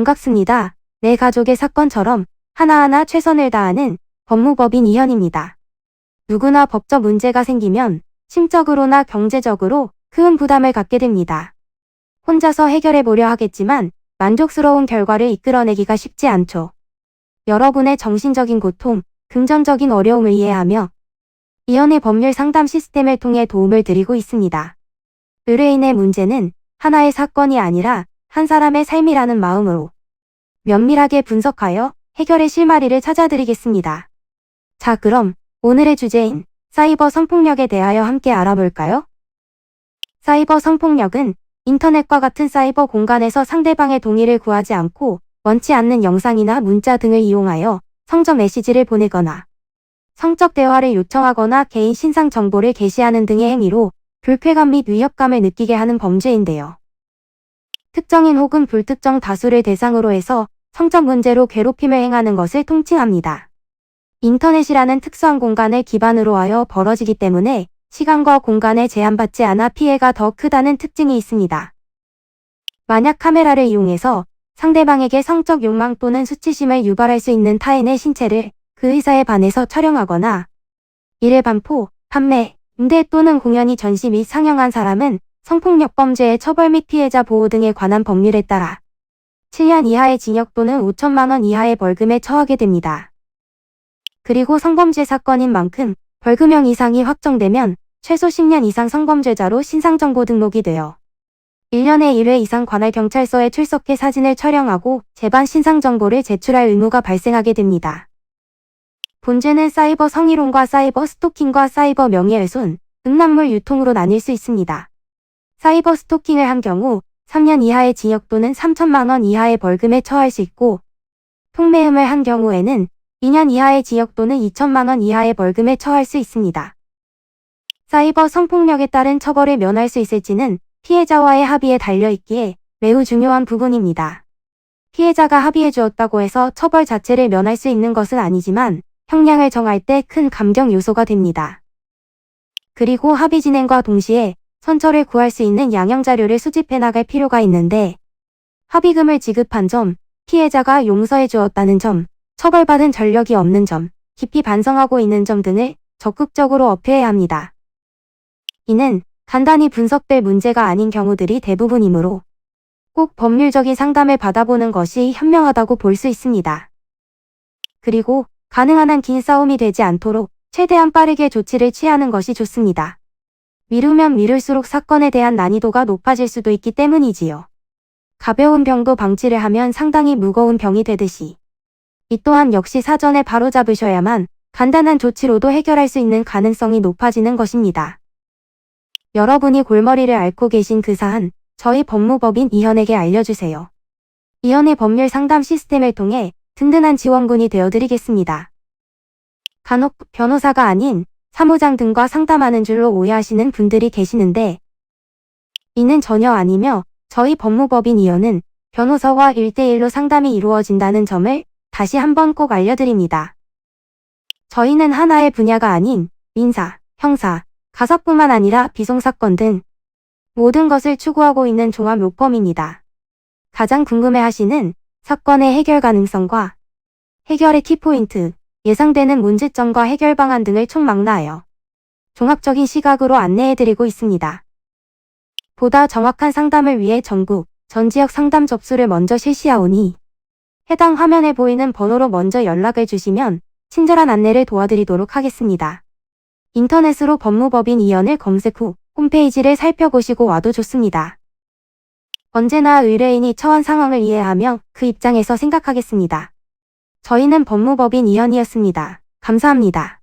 반갑습니다. 내 가족의 사건처럼 하나하나 최선을 다하는 법무법인 이현입니다. 누구나 법적 문제가 생기면 심적으로나 경제적으로 큰 부담을 갖게 됩니다. 혼자서 해결해 보려 하겠지만 만족스러운 결과를 이끌어내기가 쉽지 않죠. 여러분의 정신적인 고통, 금전적인 어려움을 이해하며 이현의 법률 상담 시스템을 통해 도움을 드리고 있습니다. 의뢰인의 문제는 하나의 사건이 아니라 한 사람의 삶이라는 마음으로 면밀하게 분석하여 해결의 실마리를 찾아드리겠습니다. 자, 그럼 오늘의 주제인 사이버 성폭력에 대하여 함께 알아볼까요? 사이버 성폭력은 인터넷과 같은 사이버 공간에서 상대방의 동의를 구하지 않고 원치 않는 영상이나 문자 등을 이용하여 성적 메시지를 보내거나 성적 대화를 요청하거나 개인 신상 정보를 게시하는 등의 행위로 불쾌감 및 위협감을 느끼게 하는 범죄인데요. 특정인 혹은 불특정 다수를 대상으로 해서 성적 문제로 괴롭힘을 행하는 것을 통칭합니다. 인터넷이라는 특수한 공간을 기반으로 하여 벌어지기 때문에 시간과 공간에 제한받지 않아 피해가 더 크다는 특징이 있습니다. 만약 카메라를 이용해서 상대방에게 성적 욕망 또는 수치심을 유발할 수 있는 타인의 신체를 그 의사에 반해서 촬영하거나 이를 반포, 판매, 임대 또는 공연히 전시 및 상영한 사람은 성폭력 범죄의 처벌 및 피해자 보호 등에 관한 법률에 따라 7년 이하의 징역 또는 5천만 원 이하의 벌금에 처하게 됩니다. 그리고 성범죄 사건인 만큼 벌금형 이상이 확정되면 최소 10년 이상 성범죄자로 신상정보 등록이 되어 1년에 1회 이상 관할 경찰서에 출석해 사진을 촬영하고 재반 신상정보를 제출할 의무가 발생하게 됩니다. 본죄는 사이버 성희롱과 사이버 스토킹과 사이버 명예훼손, 음란물 유통으로 나뉠 수 있습니다. 사이버 스토킹을 한 경우 3년 이하의 징역 또는 3천만 원 이하의 벌금에 처할 수 있고 통매음을 한 경우에는 2년 이하의 징역 또는 2천만 원 이하의 벌금에 처할 수 있습니다. 사이버 성폭력에 따른 처벌을 면할 수 있을지는 피해자와의 합의에 달려있기에 매우 중요한 부분입니다. 피해자가 합의해 주었다고 해서 처벌 자체를 면할 수 있는 것은 아니지만 형량을 정할 때 큰 감경 요소가 됩니다. 그리고 합의 진행과 동시에 선처를 구할 수 있는 양형자료를 수집해 나갈 필요가 있는데 합의금을 지급한 점, 피해자가 용서해 주었다는 점, 처벌받은 전력이 없는 점, 깊이 반성하고 있는 점 등을 적극적으로 어필해야 합니다. 이는 간단히 분석될 문제가 아닌 경우들이 대부분이므로 꼭 법률적인 상담을 받아보는 것이 현명하다고 볼 수 있습니다. 그리고 가능한 한 긴 싸움이 되지 않도록 최대한 빠르게 조치를 취하는 것이 좋습니다. 미루면 미룰수록 사건에 대한 난이도가 높아질 수도 있기 때문이지요. 가벼운 병도 방치를 하면 상당히 무거운 병이 되듯이 이 또한 역시 사전에 바로잡으셔야만 간단한 조치로도 해결할 수 있는 가능성이 높아지는 것입니다. 여러분이 골머리를 앓고 계신 그 사안, 저희 법무법인 이현에게 알려주세요. 이현의 법률 상담 시스템을 통해 든든한 지원군이 되어드리겠습니다. 간혹 변호사가 아닌 사무장 등과 상담하는 줄로 오해하시는 분들이 계시는데 이는 전혀 아니며 저희 법무법인 이현은 변호사와 1대1로 상담이 이루어진다는 점을 다시 한번 꼭 알려드립니다. 저희는 하나의 분야가 아닌 민사, 형사, 가석뿐만 아니라 비송사건 등 모든 것을 추구하고 있는 종합 로펌입니다. 가장 궁금해하시는 사건의 해결 가능성과 해결의 키포인트, 예상되는 문제점과 해결 방안 등을 총망라하여 종합적인 시각으로 안내해드리고 있습니다. 보다 정확한 상담을 위해 전국, 전 지역 상담 접수를 먼저 실시하오니 해당 화면에 보이는 번호로 먼저 연락을 주시면 친절한 안내를 도와드리도록 하겠습니다. 인터넷으로 법무법인 이현을 검색 후 홈페이지를 살펴보시고 와도 좋습니다. 언제나 의뢰인이 처한 상황을 이해하며 그 입장에서 생각하겠습니다. 저희는 법무법인 이현이었습니다. 감사합니다.